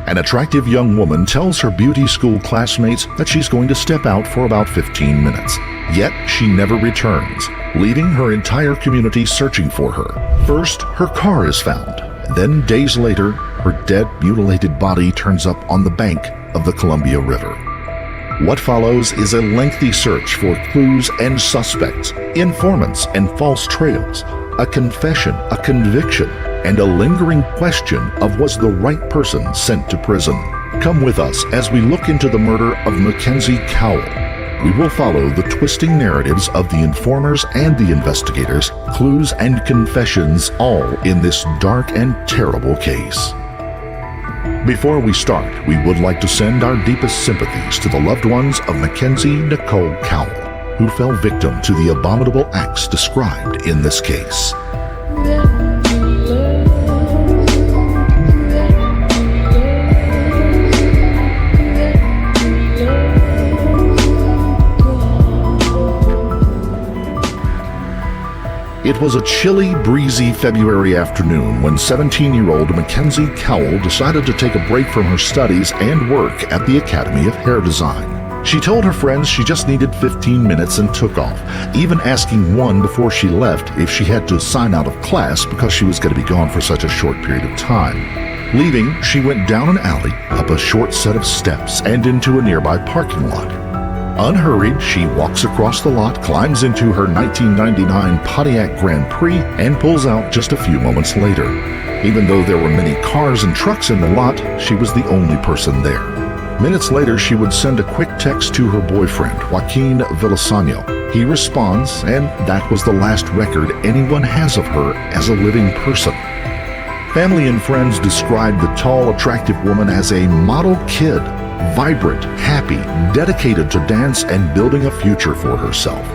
An attractive young woman tells her beauty school classmates that she's going to step out for about 15 minutes. Yet she never returns, leaving her entire community searching for her. First, her car is found. Then, days later, her dead, mutilated body turns up on the bank of the Columbia River. What follows is a lengthy search for clues and suspects, informants and false trails, a confession, a conviction, and a lingering question of was the right person sent to prison. Come with us as we look into the murder of Mackenzie Cowell. We will follow the twisting narratives of the informers and the investigators, clues and confessions, all in this dark and terrible case. Before we start, we would like to send our deepest sympathies to the loved ones of Mackenzie Nicole Cowell, who fell victim to the abominable acts described in this case. It was a chilly, breezy February afternoon when 17-year-old Mackenzie Cowell decided to take a break from her studies and work at the Academy of Hair Design. She told her friends she just needed 15 minutes and took off, even asking one before she left if she had to sign out of class because she was going to be gone for such a short period of time. Leaving, she went down an alley, up a short set of steps, and into a nearby parking lot. Unhurried, she walks across the lot, climbs into her 1999 Pontiac Grand Prix, and pulls out just a few moments later. Even though there were many cars and trucks in the lot, she was the only person there. Minutes later, she would send a quick text to her boyfriend, Joaquin Villasano. He responds, and that was the last record anyone has of her as a living person. Family and friends described the tall, attractive woman as a model kid, vibrant, happy, dedicated to dance and building a future for herself.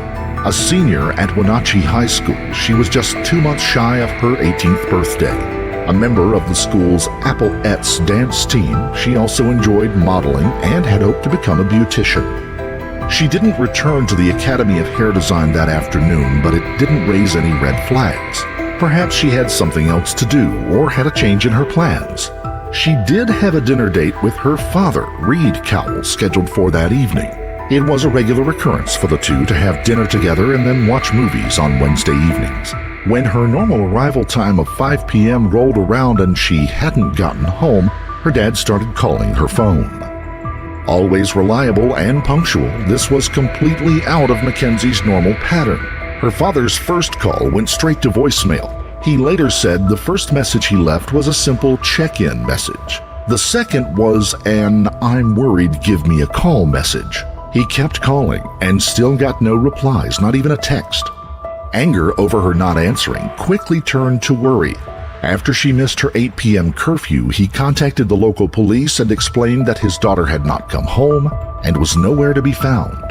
A senior at Wenatchee High School, she was just 2 months shy of her 18th birthday. A member of the school's Applettes dance team, she also enjoyed modeling and had hoped to become a beautician. She didn't return to the Academy of Hair Design that afternoon, but it didn't raise any red flags. Perhaps she had something else to do or had a change in her plans. She did have a dinner date with her father, Reed Cowell, scheduled for that evening. It was a regular occurrence for the two to have dinner together and then watch movies on Wednesday evenings. When her normal arrival time of 5 p.m. rolled around and she hadn't gotten home, her dad started calling her phone. Always reliable and punctual, this was completely out of Mackenzie's normal pattern. Her father's first call went straight to voicemail. He later said the first message he left was a simple check-in message. The second was an "I'm worried, give me a call" message. He kept calling and still got no replies, not even a text. Anger over her not answering quickly turned to worry. After she missed her 8 p.m. curfew, he contacted the local police and explained that his daughter had not come home and was nowhere to be found.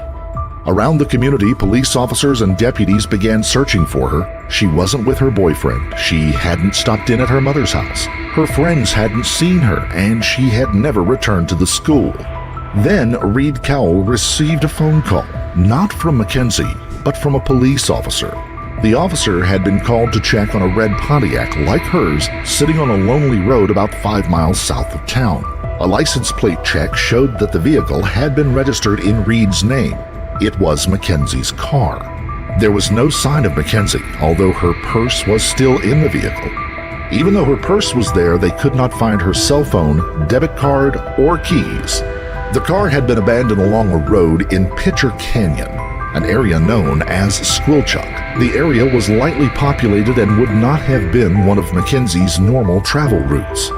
Around the community, police officers and deputies began searching for her. She wasn't with her boyfriend. She hadn't stopped in at her mother's house. Her friends hadn't seen her, and she had never returned to the school. Then Reed Cowell received a phone call, not from Mackenzie, but from a police officer. The officer had been called to check on a red Pontiac like hers sitting on a lonely road about 5 miles south of town. A license plate check showed that the vehicle had been registered in Reed's name. It was Mackenzie's car. There was no sign of Mackenzie, although her purse was still in the vehicle. Even though her purse was there, they could not find her cell phone, debit card, or keys. The car had been abandoned along a road in Pitcher Canyon, an area known as Squilchuck. The area was lightly populated and would not have been one of Mackenzie's normal travel routes.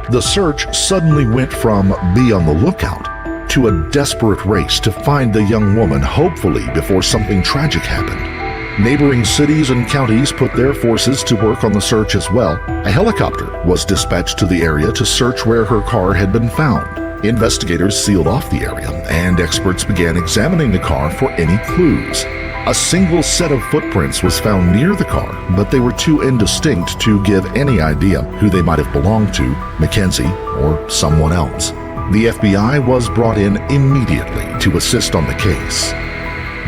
The search suddenly went from "be on the lookout" to a desperate race to find the young woman, hopefully before something tragic happened. Neighboring cities and counties put their forces to work on the search as well. A helicopter was dispatched to the area to search where her car had been found. Investigators sealed off the area, and experts began examining the car for any clues. A single set of footprints was found near the car, but they were too indistinct to give any idea who they might have belonged to, Mackenzie or someone else. The FBI was brought in immediately to assist on the case.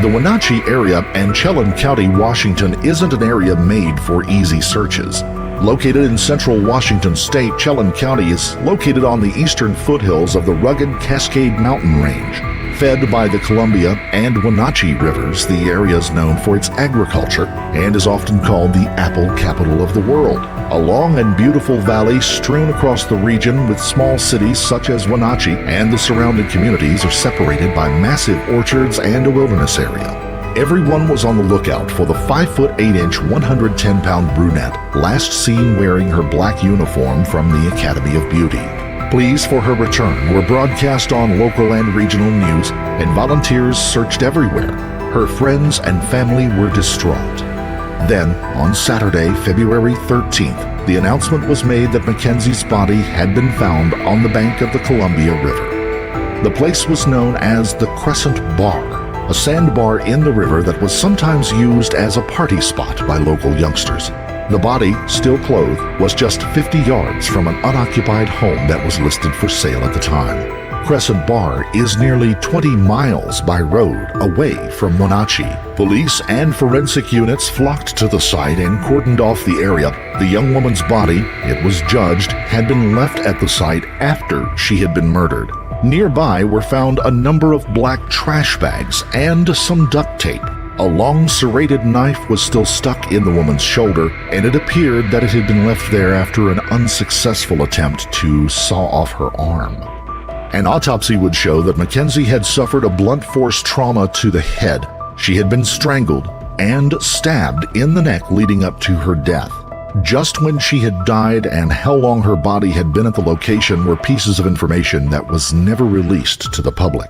The Wenatchee area and Chelan County, Washington isn't an area made for easy searches. Located in central Washington state, Chelan County is located on the eastern foothills of the rugged Cascade Mountain Range. Fed by the Columbia and Wenatchee rivers, the area is known for its agriculture and is often called the apple capital of the world. A long and beautiful valley strewn across the region with small cities such as Wenatchee and the surrounding communities are separated by massive orchards and a wilderness area. Everyone was on the lookout for the 5'8", 110-pound brunette, last seen wearing her black uniform from the Academy of Beauty. Pleas for her return were broadcast on local and regional news, and volunteers searched everywhere. Her friends and family were distraught. Then, on Saturday, February 13th, the announcement was made that Mackenzie's body had been found on the bank of the Columbia River. The place was known as the Crescent Bar, a sandbar in the river that was sometimes used as a party spot by local youngsters. The body, still clothed, was just 50 yards from an unoccupied home that was listed for sale at the time. Crescent Bar is nearly 20 miles by road away from Wenatchee. Police and forensic units flocked to the site and cordoned off the area. The young woman's body, it was judged, had been left at the site after she had been murdered. Nearby were found a number of black trash bags and some duct tape. A long serrated knife was still stuck in the woman's shoulder, and it appeared that it had been left there after an unsuccessful attempt to saw off her arm. An autopsy would show that Mackenzie had suffered a blunt force trauma to the head. She had been strangled and stabbed in the neck leading up to her death. Just when she had died and how long her body had been at the location were pieces of information that was never released to the public.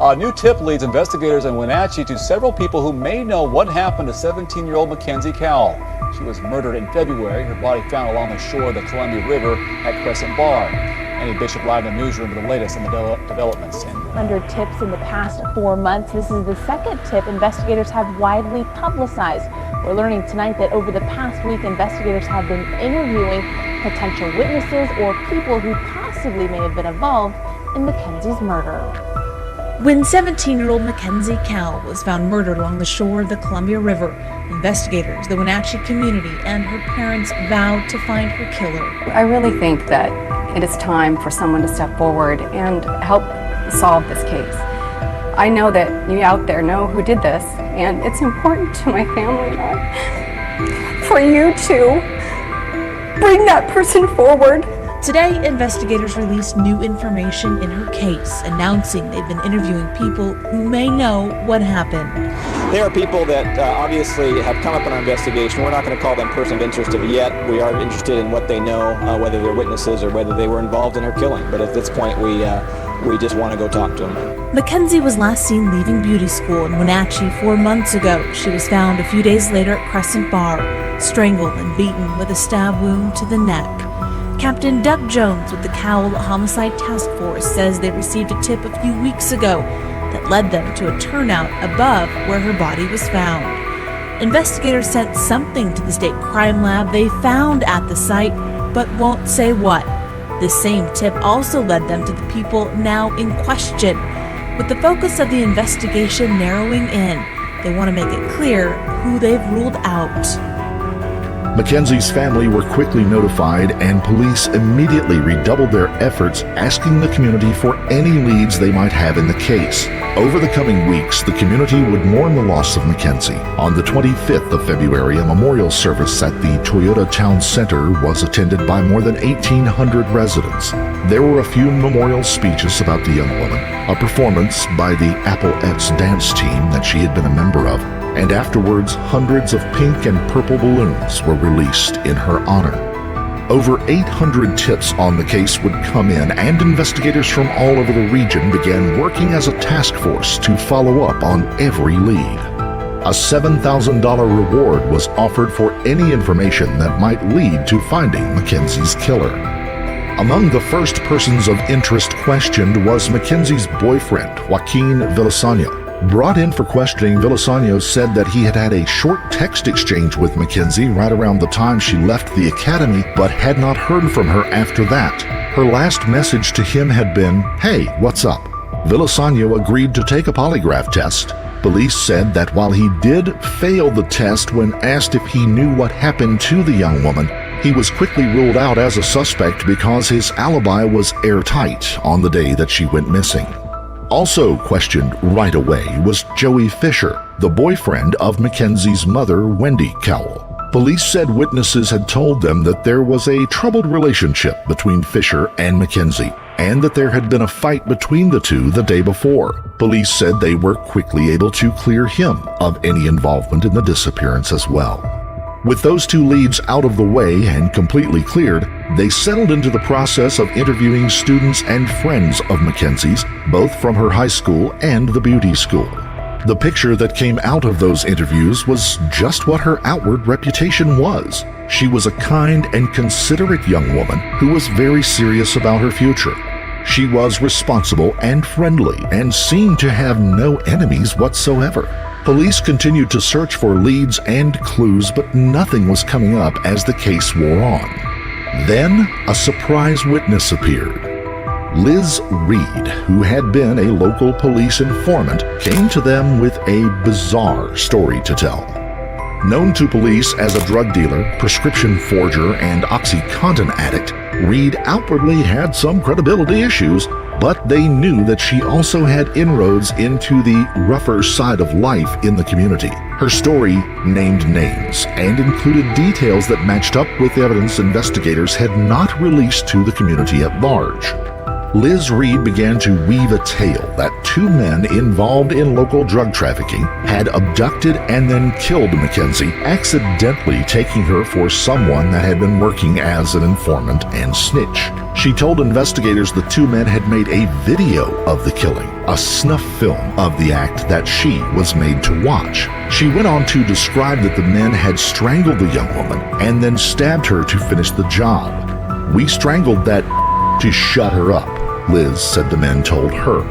A new tip leads investigators in Wenatchee to several people who may know what happened to 17-year-old Mackenzie Cowell. She was murdered in February, her body found along the shore of the Columbia River at Crescent Bar. Annie Bishop live in the newsroom with the latest on the developments. Under tips in the past 4 months, this is the second tip investigators have widely publicized. We're learning tonight that over the past week, investigators have been interviewing potential witnesses or people who possibly may have been involved in Mackenzie's murder. When 17-year-old Mackenzie Cowell was found murdered along the shore of the Columbia River, investigators, the Wenatchee community, and her parents vowed to find her killer. I really think that it is time for someone to step forward and help solve this case. I know that you out there know who did this, and it's important to my family for you to bring that person forward. Today, investigators released new information in her case, announcing they've been interviewing people who may know what happened. There are people that obviously have come up in our investigation. We're not going to call them person of interest yet. We are interested in what they know, whether they're witnesses or whether they were involved in her killing. But at this point, we just want to go talk to them. Mackenzie was last seen leaving beauty school in Wenatchee 4 months ago. She was found a few days later at Crescent Bar, strangled and beaten with a stab wound to the neck. Captain Doug Jones with the Cowell Homicide Task Force says they received a tip a few weeks ago that led them to a turnout above where her body was found. Investigators sent something to the state crime lab they found at the site, but won't say what. This same tip also led them to the people now in question. With the focus of the investigation narrowing in, they want to make it clear who they've ruled out. Mackenzie's family were quickly notified, and police immediately redoubled their efforts, asking the community for any leads they might have in the case. Over the coming weeks, the community would mourn the loss of Mackenzie. On the 25th of February, a memorial service at the Toyota Town Center was attended by more than 1,800 residents. There were a few memorial speeches about the young woman, a performance by the Applettes dance team that she had been a member of, and afterwards hundreds of pink and purple balloons were released in her honor. Over 800 tips on the case would come in, and investigators from all over the region began working as a task force to follow up on every lead. A $7,000 reward was offered for any information that might lead to finding Mackenzie's killer. Among the first persons of interest questioned was Mackenzie's boyfriend, Joaquin Villasanyo. Brought in for questioning, Villasanyo said that he had had a short text exchange with Mackenzie right around the time she left the academy, but had not heard from her after that. Her last message to him had been, "Hey, what's up?" Villasanyo agreed to take a polygraph test. Police said that while he did fail the test when asked if he knew what happened to the young woman, he was quickly ruled out as a suspect because his alibi was airtight on the day that she went missing. Also questioned right away was Joey Fisher, the boyfriend of Mackenzie's mother, Wendy Cowell. Police said witnesses had told them that there was a troubled relationship between Fisher and Mackenzie, and that there had been a fight between the two the day before. Police said they were quickly able to clear him of any involvement in the disappearance as well. With those two leads out of the way and completely cleared, they settled into the process of interviewing students and friends of Mackenzie's, both from her high school and the beauty school. The picture that came out of those interviews was just what her outward reputation was. She was a kind and considerate young woman who was very serious about her future. She was responsible and friendly and seemed to have no enemies whatsoever. Police continued to search for leads and clues, but nothing was coming up as the case wore on. Then a surprise witness appeared. Liz Reed, who had been a local police informant, came to them with a bizarre story to tell. Known to police as a drug dealer, prescription forger, and OxyContin addict, Reed outwardly had some credibility issues, but they knew that she also had inroads into the rougher side of life in the community. Her story named names and included details that matched up with evidence investigators had not released to the community at large. Liz Reed began to weave a tale that two men involved in local drug trafficking had abducted and then killed Mackenzie, accidentally taking her for someone that had been working as an informant and snitch. She told investigators the two men had made a video of the killing, a snuff film of the act that she was made to watch. She went on to describe that the men had strangled the young woman and then stabbed her to finish the job. "We strangled that to shut her up," Liz said the men told her.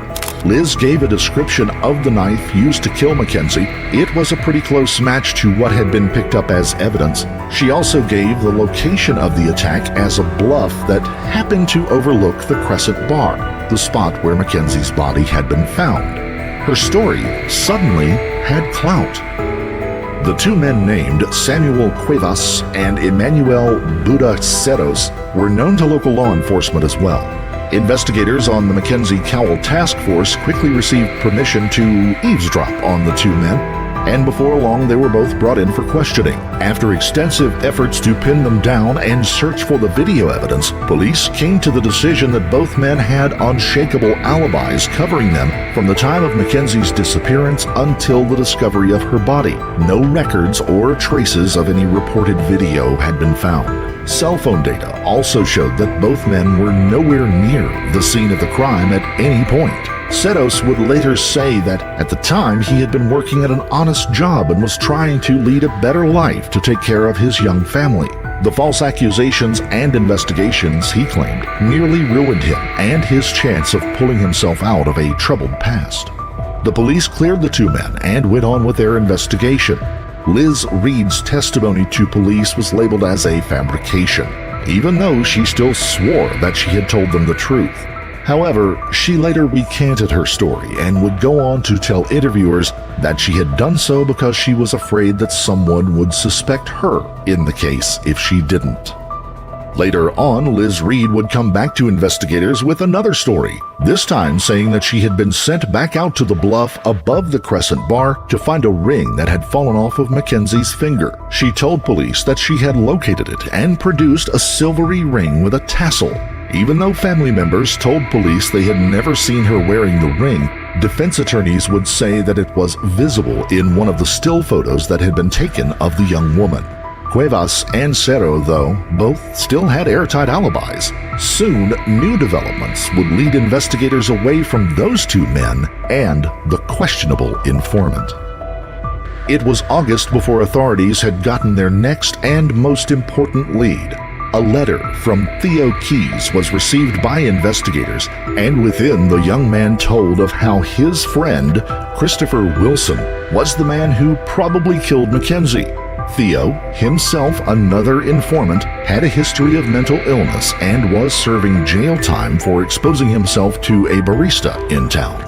Liz gave a description of the knife used to kill Mackenzie. It was a pretty close match to what had been picked up as evidence. She also gave the location of the attack as a bluff that happened to overlook the Crescent Bar, the spot where Mackenzie's body had been found. Her story suddenly had clout. The two men named Samuel Cuevas and Emmanuel Budaceros were known to local law enforcement as well. Investigators on the Mackenzie Cowell task force quickly received permission to eavesdrop on the two men, and before long they were both brought in for questioning. After extensive efforts to pin them down and search for the video evidence, police came to the decision that both men had unshakable alibis covering them from the time of Mackenzie's disappearance until the discovery of her body. No records or traces of any reported video had been found. Cell phone data also showed that both men were nowhere near the scene of the crime at any point. Setos would later say that at the time he had been working at an honest job and was trying to lead a better life to take care of his young family. The false accusations and investigations, he claimed, nearly ruined him and his chance of pulling himself out of a troubled past. The police cleared the two men and went on with their investigation. Liz Reed's testimony to police was labeled as a fabrication, even though she still swore that she had told them the truth. However, she later recanted her story and would go on to tell interviewers that she had done so because she was afraid that someone would suspect her in the case if she didn't. Later on, Liz Reed would come back to investigators with another story, this time saying that she had been sent back out to the bluff above the Crescent Bar to find a ring that had fallen off of Mackenzie's finger. She told police that she had located it and produced a silvery ring with a tassel. Even though family members told police they had never seen her wearing the ring, defense attorneys would say that it was visible in one of the still photos that had been taken of the young woman. Cuevas and Cerro, though, both still had airtight alibis. Soon, new developments would lead investigators away from those two men and the questionable informant. It was August before authorities had gotten their next and most important lead. A letter from Theo Keys was received by investigators, and within the young man told of how his friend, Christopher Wilson, was the man who probably killed Mackenzie. Theo, himself another informant, had a history of mental illness and was serving jail time for exposing himself to a barista in town.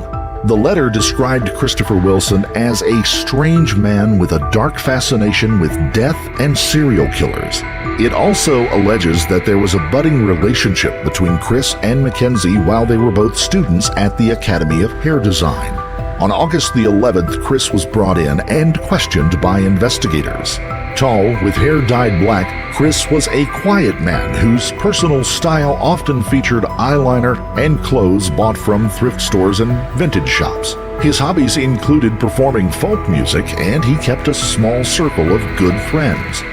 The letter described Christopher Wilson as a strange man with a dark fascination with death and serial killers. It also alleges that there was a budding relationship between Chris and Mackenzie while they were both students at the Academy of Hair Design. On August the 11th, Chris was brought in and questioned by investigators. Tall, with hair dyed black, Chris was a quiet man whose personal style often featured eyeliner and clothes bought from thrift stores and vintage shops. His hobbies included performing folk music, and he kept a small circle of good friends.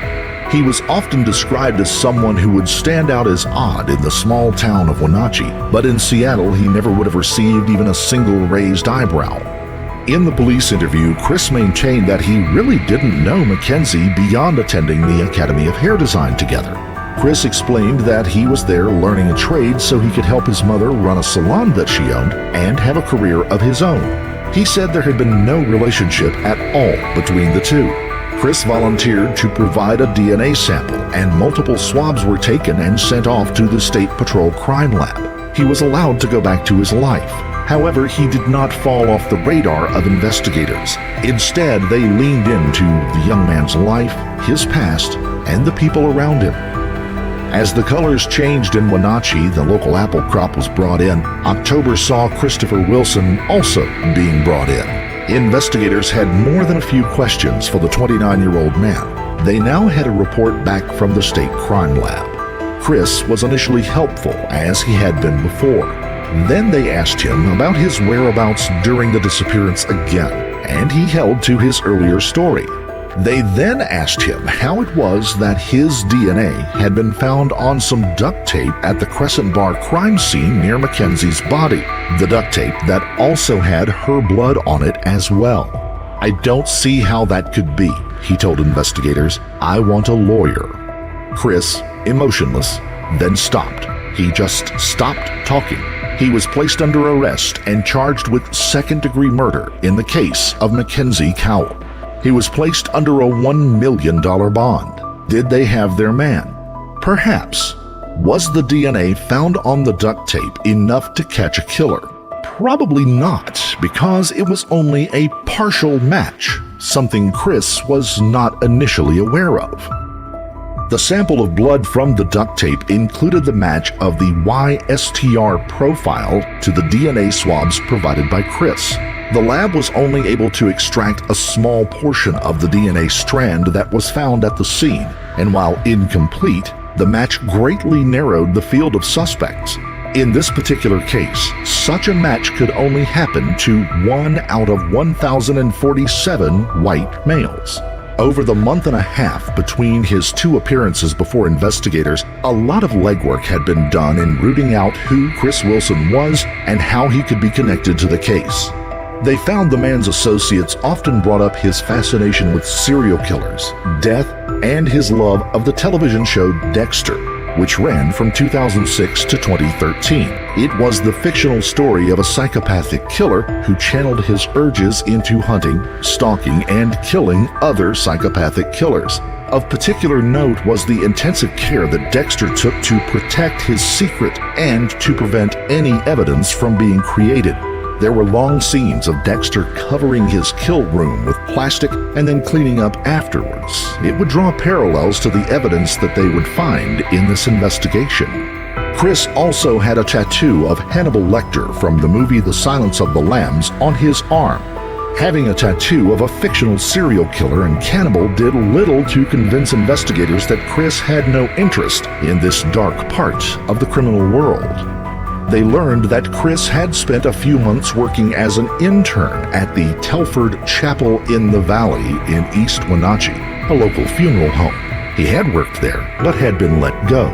He was often described as someone who would stand out as odd in the small town of Wenatchee, but in Seattle he never would have received even a single raised eyebrow. In the police interview, Chris maintained that he really didn't know Mackenzie beyond attending the Academy of Hair Design together. Chris explained that he was there learning a trade so he could help his mother run a salon that she owned and have a career of his own. He said there had been no relationship at all between the two. Chris volunteered to provide a DNA sample, and multiple swabs were taken and sent off to the State Patrol Crime Lab. He was allowed to go back to his life. However, he did not fall off the radar of investigators. Instead, they leaned into the young man's life, his past, and the people around him. As the colors changed in Wenatchee, the local apple crop was brought in. October saw Christopher Wilson also being brought in. Investigators had more than a few questions for the 29-year-old man. They now had a report back from the state crime lab. Chris was initially helpful, as he had been before. Then they asked him about his whereabouts during the disappearance again, and he held to his earlier story. They then asked him how it was that his DNA had been found on some duct tape at the Crescent Bar crime scene near Mackenzie's body, the duct tape that also had her blood on it as well. "I don't see how that could be," he told investigators. "I want a lawyer." Chris, emotionless, then stopped. He just stopped talking. He was placed under arrest and charged with second-degree murder in the case of Mackenzie Cowell. He was placed under a $1 million bond. Did they have their man? Perhaps. Was the DNA found on the duct tape enough to catch a killer? Probably not, because it was only a partial match, something Chris was not initially aware of. The sample of blood from the duct tape included the match of the YSTR profile to the DNA swabs provided by Chris. The lab was only able to extract a small portion of the DNA strand that was found at the scene, and while incomplete, the match greatly narrowed the field of suspects. In this particular case, such a match could only happen to 1 out of 1,047 white males. Over the month and a half between his two appearances before investigators, a lot of legwork had been done in rooting out who Chris Wilson was and how he could be connected to the case. They found the man's associates often brought up his fascination with serial killers, death, and his love of the television show Dexter, which ran from 2006 to 2013. It was the fictional story of a psychopathic killer who channeled his urges into hunting, stalking, and killing other psychopathic killers. Of particular note was the intensive care that Dexter took to protect his secret and to prevent any evidence from being created. There were long scenes of Dexter covering his kill room with plastic and then cleaning up afterwards. It would draw parallels to the evidence that they would find in this investigation. Chris also had a tattoo of Hannibal Lecter from the movie The Silence of the Lambs on his arm. Having a tattoo of a fictional serial killer and cannibal did little to convince investigators that Chris had no interest in this dark part of the criminal world. They learned that Chris had spent a few months working as an intern at the Telford Chapel in the Valley in East Wenatchee, a local funeral home. He had worked there, but had been let go.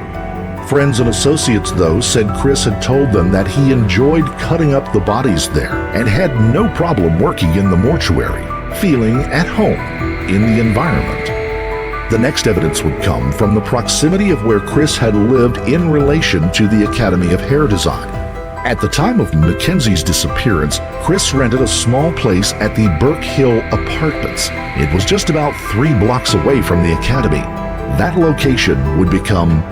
Friends and associates, though, said Chris had told them that he enjoyed cutting up the bodies there and had no problem working in the mortuary, feeling at home in the environment. The next evidence would come from the proximity of where Chris had lived in relation to the Academy of Hair Design. At the time of Mackenzie's disappearance, Chris rented a small place at the Burke Hill Apartments. It was just about 3 blocks away from the Academy. That location would become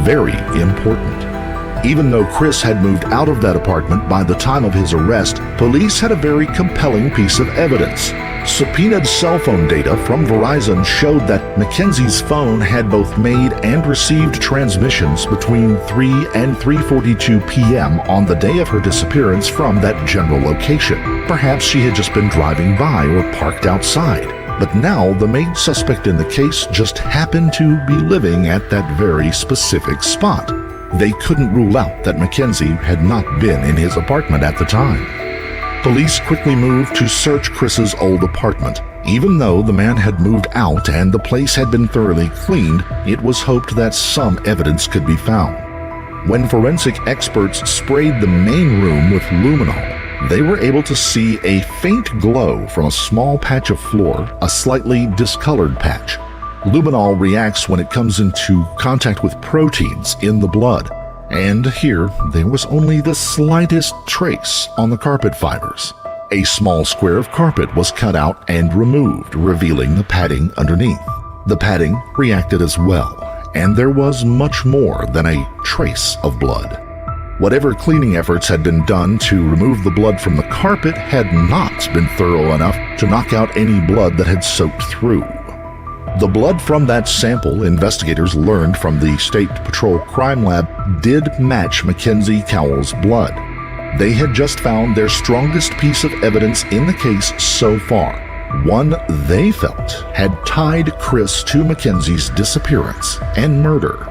very important. Even though Chris had moved out of that apartment by the time of his arrest, police had a very compelling piece of evidence. Subpoenaed cell phone data from Verizon showed that Mackenzie's phone had both made and received transmissions between 3 and 3:42 p.m. on the day of her disappearance from that general location. Perhaps she had just been driving by or parked outside. But now the main suspect in the case just happened to be living at that very specific spot. They couldn't rule out that Mackenzie had not been in his apartment at the time. Police quickly moved to search Chris's old apartment. Even though the man had moved out and the place had been thoroughly cleaned, it was hoped that some evidence could be found. When forensic experts sprayed the main room with luminol, they were able to see a faint glow from a small patch of floor, a slightly discolored patch. Luminol reacts when it comes into contact with proteins in the blood, and here there was only the slightest trace on the carpet fibers. A small square of carpet was cut out and removed, revealing the padding underneath. The padding reacted as well, and there was much more than a trace of blood. Whatever cleaning efforts had been done to remove the blood from the carpet had not been thorough enough to knock out any blood that had soaked through. The blood from that sample, investigators learned from the State Patrol Crime Lab, did match Mackenzie Cowell's blood. They had just found their strongest piece of evidence in the case so far, one they felt had tied Chris to Mackenzie's disappearance and murder.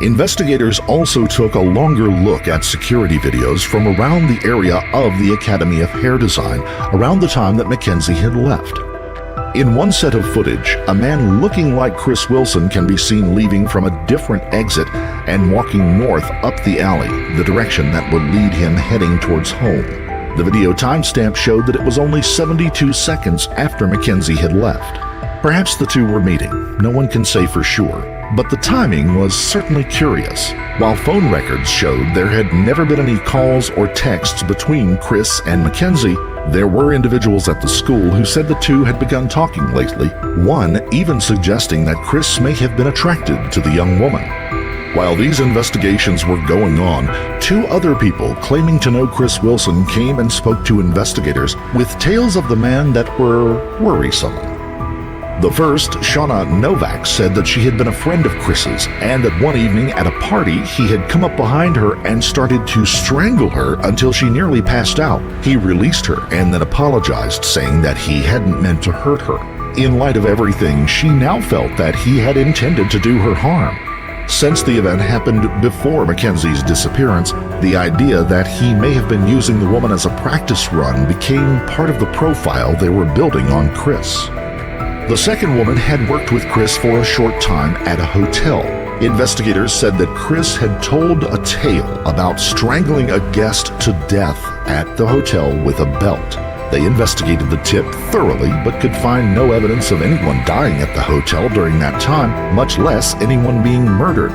Investigators also took a longer look at security videos from around the area of the Academy of Hair Design around the time that Mackenzie had left. In one set of footage, a man looking like Chris Wilson can be seen leaving from a different exit and walking north up the alley, the direction that would lead him heading towards home. The video timestamp showed that it was only 72 seconds after Mackenzie had left. Perhaps the two were meeting, no one can say for sure, but the timing was certainly curious. While phone records showed there had never been any calls or texts between Chris and Mackenzie, there were individuals at the school who said the two had begun talking lately, one even suggesting that Chris may have been attracted to the young woman. While these investigations were going on, two other people claiming to know Chris Wilson came and spoke to investigators with tales of the man that were worrisome. The first, Shauna Novak, said that she had been a friend of Chris's and that one evening at a party he had come up behind her and started to strangle her until she nearly passed out. He released her and then apologized, saying that he hadn't meant to hurt her. In light of everything, she now felt that he had intended to do her harm. Since the event happened before Mackenzie's disappearance, the idea that he may have been using the woman as a practice run became part of the profile they were building on Chris. The second woman had worked with Chris for a short time at a hotel. Investigators said that Chris had told a tale about strangling a guest to death at the hotel with a belt. They investigated the tip thoroughly but could find no evidence of anyone dying at the hotel during that time, much less anyone being murdered.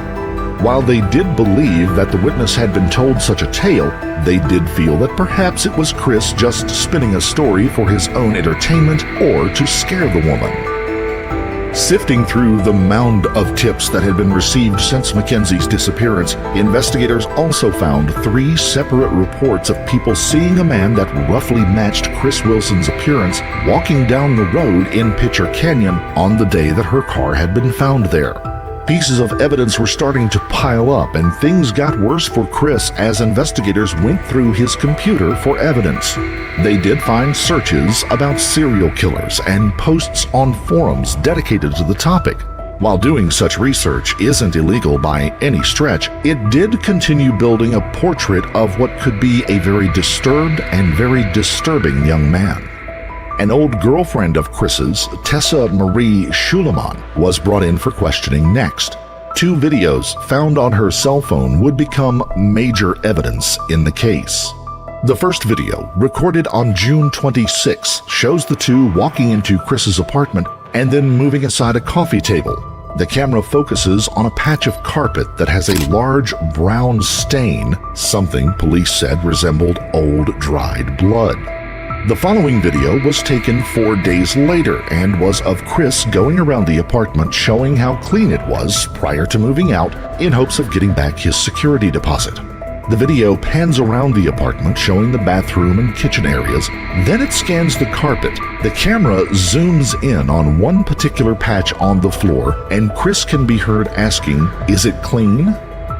While they did believe that the witness had been told such a tale, they did feel that perhaps it was Chris just spinning a story for his own entertainment or to scare the woman. Sifting through the mound of tips that had been received since Mackenzie's disappearance, investigators also found 3 separate reports of people seeing a man that roughly matched Chris Wilson's appearance walking down the road in Pitcher Canyon on the day that her car had been found there. Pieces of evidence were starting to pile up, and things got worse for Chris as investigators went through his computer for evidence. They did find searches about serial killers and posts on forums dedicated to the topic. While doing such research isn't illegal by any stretch, it did continue building a portrait of what could be a very disturbed and very disturbing young man. An old girlfriend of Chris's, Tessa Marie Schuleman, was brought in for questioning next. 2 videos found on her cell phone would become major evidence in the case. The first video, recorded on June 26, shows the two walking into Chris's apartment and then moving aside a coffee table. The camera focuses on a patch of carpet that has a large brown stain, something police said resembled old dried blood. The following video was taken 4 days later and was of Chris going around the apartment showing how clean it was prior to moving out in hopes of getting back his security deposit. The video pans around the apartment showing the bathroom and kitchen areas, then it scans the carpet. The camera zooms in on one particular patch on the floor and Chris can be heard asking, "Is it clean?"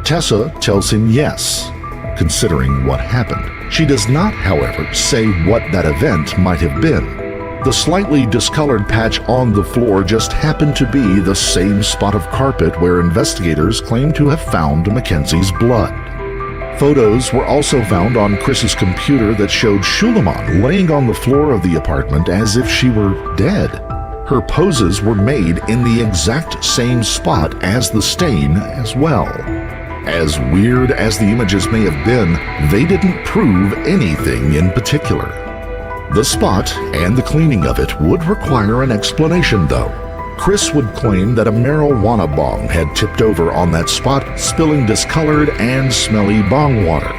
Tessa tells him yes, considering what happened. She does not, however, say what that event might have been. The slightly discolored patch on the floor just happened to be the same spot of carpet where investigators claim to have found Mackenzie's blood. Photos were also found on Chris's computer that showed Shuleman laying on the floor of the apartment as if she were dead. Her poses were made in the exact same spot as the stain as well. As weird as the images may have been, they didn't prove anything in particular. The spot and the cleaning of it would require an explanation, though. Chris would claim that a marijuana bong had tipped over on that spot, spilling discolored and smelly bong water.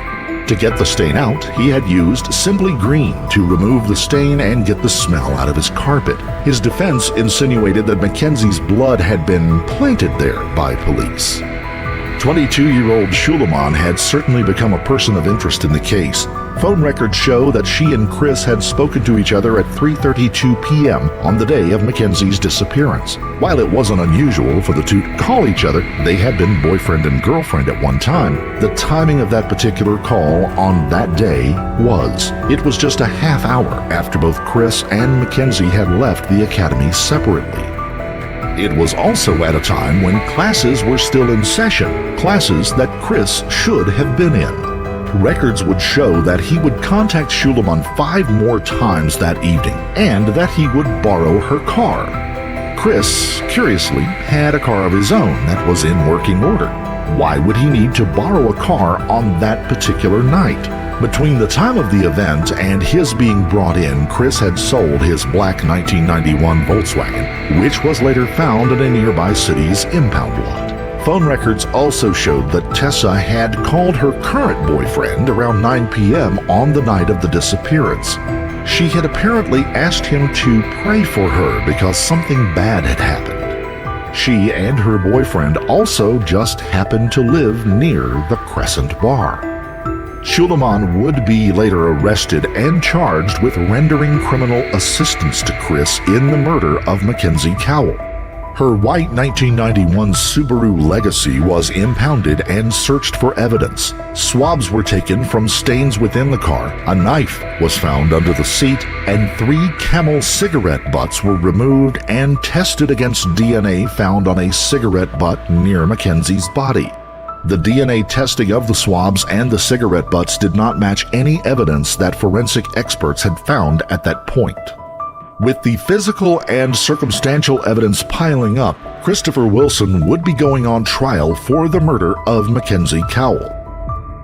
To get the stain out, he had used Simply Green to remove the stain and get the smell out of his carpet. His defense insinuated that Mackenzie's blood had been planted there by police. 22-year-old Shuleman had certainly become a person of interest in the case. Phone records show that she and Chris had spoken to each other at 3:32 p.m. on the day of Mackenzie's disappearance. While it wasn't unusual for the two to call each other, they had been boyfriend and girlfriend at one time. The timing of that particular call on that day was. It was just a half hour after both Chris and Mackenzie had left the academy separately. It was also at a time when classes were still in session, classes that Chris should have been in. Records would show that he would contact Shuleman 5 more times that evening, and that he would borrow her car. Chris, curiously, had a car of his own that was in working order. Why would he need to borrow a car on that particular night? Between the time of the event and his being brought in, Chris had sold his black 1991 Volkswagen, which was later found in a nearby city's impound lot. Phone records also showed that Tessa had called her current boyfriend around 9 p.m. on the night of the disappearance. She had apparently asked him to pray for her because something bad had happened. She and her boyfriend also just happened to live near the Crescent Bar. Shuleman would be later arrested and charged with rendering criminal assistance to Chris in the murder of Mackenzie Cowell. Her white 1991 Subaru Legacy was impounded and searched for evidence. Swabs were taken from stains within the car, a knife was found under the seat, and 3 Camel cigarette butts were removed and tested against DNA found on a cigarette butt near Mackenzie's body. The DNA testing of the swabs and the cigarette butts did not match any evidence that forensic experts had found at that point. With the physical and circumstantial evidence piling up, Christopher Wilson would be going on trial for the murder of Mackenzie Cowell.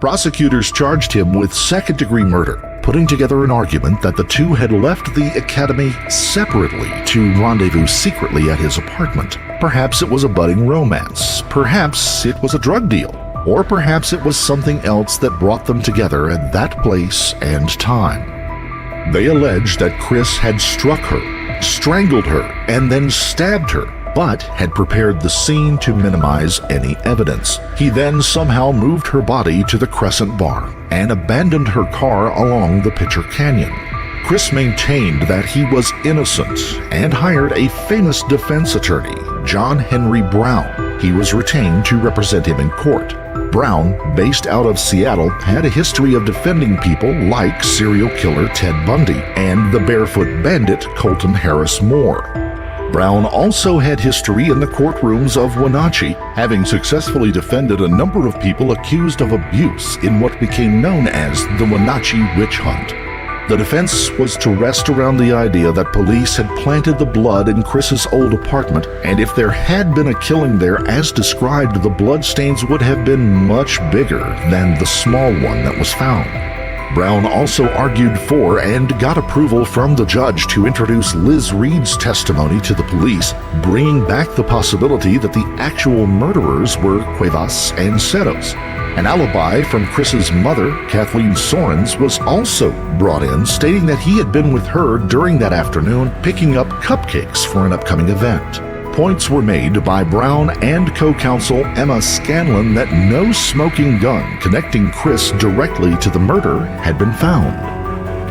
Prosecutors charged him with second-degree murder, putting together an argument that the two had left the academy separately to rendezvous secretly at his apartment. Perhaps it was a budding romance, perhaps it was a drug deal, or perhaps it was something else that brought them together at that place and time. They alleged that Chris had struck her, strangled her, and then stabbed her, but had prepared the scene to minimize any evidence. He then somehow moved her body to the Crescent Bar and abandoned her car along the Pitcher Canyon. Chris maintained that he was innocent and hired a famous defense attorney, John Henry Brown. He was retained to represent him in court. Brown, based out of Seattle, had a history of defending people like serial killer Ted Bundy and the barefoot bandit Colton Harris Moore. Brown also had history in the courtrooms of Wenatchee, having successfully defended a number of people accused of abuse in what became known as the Wenatchee Witch Hunt. The defense was to rest around the idea that police had planted the blood in Chris's old apartment, and if there had been a killing there as described, the bloodstains would have been much bigger than the small one that was found. Brown also argued for and got approval from the judge to introduce Liz Reed's testimony to the police, bringing back the possibility that the actual murderers were Cuevas and Ceros. An alibi from Chris's mother, Kathleen Sorens, was also brought in, stating that he had been with her during that afternoon picking up cupcakes for an upcoming event. Points were made by Brown and co-counsel Emma Scanlon that no smoking gun connecting Chris directly to the murder had been found.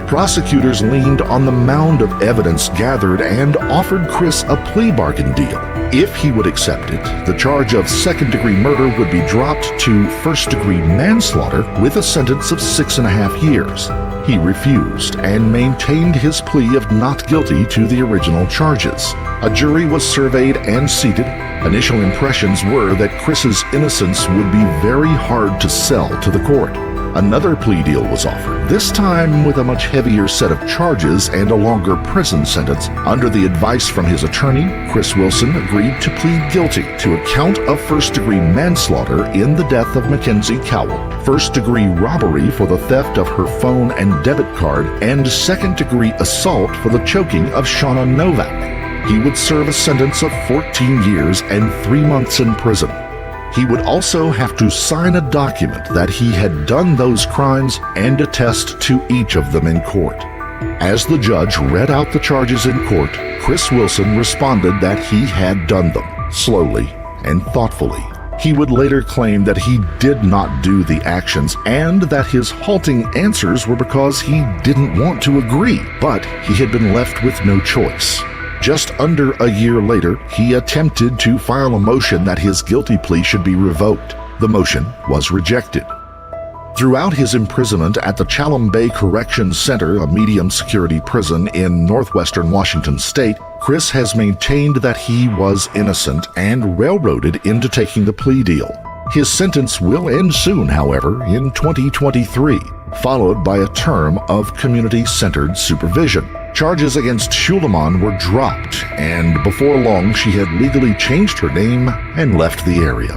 Prosecutors leaned on the mound of evidence gathered and offered Chris a plea bargain deal. If he would accept it, the charge of second-degree murder would be dropped to first-degree manslaughter with a sentence of 6.5 years. He refused and maintained his plea of not guilty to the original charges. A jury was surveyed and seated. Initial impressions were that Chris's innocence would be very hard to sell to the court. Another plea deal was offered, this time with a much heavier set of charges and a longer prison sentence. Under the advice from his attorney, Chris Wilson agreed to plead guilty to a count of first-degree manslaughter in the death of Mackenzie Cowell, first-degree robbery for the theft of her phone and debit card, and second-degree assault for the choking of Shauna Novak. He would serve a sentence of 14 years and 3 months in prison. He would also have to sign a document that he had done those crimes and attest to each of them in court. As the judge read out the charges in court, Chris Wilson responded that he had done them, slowly and thoughtfully. He would later claim that he did not do the actions and that his halting answers were because he didn't want to agree, but he had been left with no choice. Just under a year later, he attempted to file a motion that his guilty plea should be revoked. The motion was rejected. Throughout his imprisonment at the Chalum Bay Corrections Center, a medium-security prison in northwestern Washington state, Chris has maintained that he was innocent and railroaded into taking the plea deal. His sentence will end soon, however, in 2023, followed by a term of community-centered supervision. Charges against Schuleman were dropped, and before long she had legally changed her name and left the area.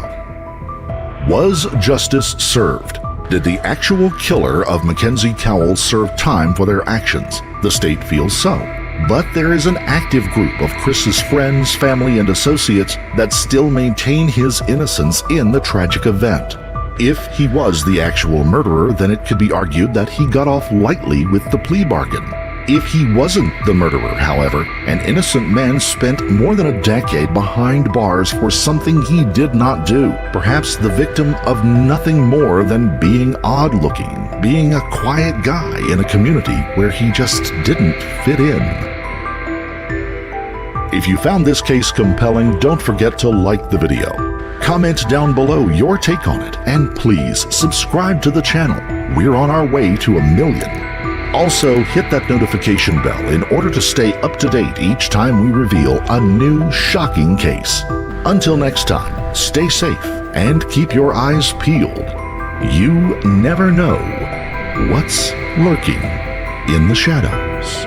Was justice served? Did the actual killer of Mackenzie Cowell serve time for their actions? The state feels so. But there is an active group of Chris's friends, family, and associates that still maintain his innocence in the tragic event. If he was the actual murderer, then it could be argued that he got off lightly with the plea bargain. If he wasn't the murderer, however, an innocent man spent more than a decade behind bars for something he did not do, perhaps the victim of nothing more than being odd-looking, being a quiet guy in a community where he just didn't fit in. If you found this case compelling, don't forget to like the video. Comment down below your take on it, and please subscribe to the channel. We're on our way to 1 million. Also, hit that notification bell in order to stay up to date each time we reveal a new shocking case. Until next time, stay safe and keep your eyes peeled. You never know what's lurking in the shadows.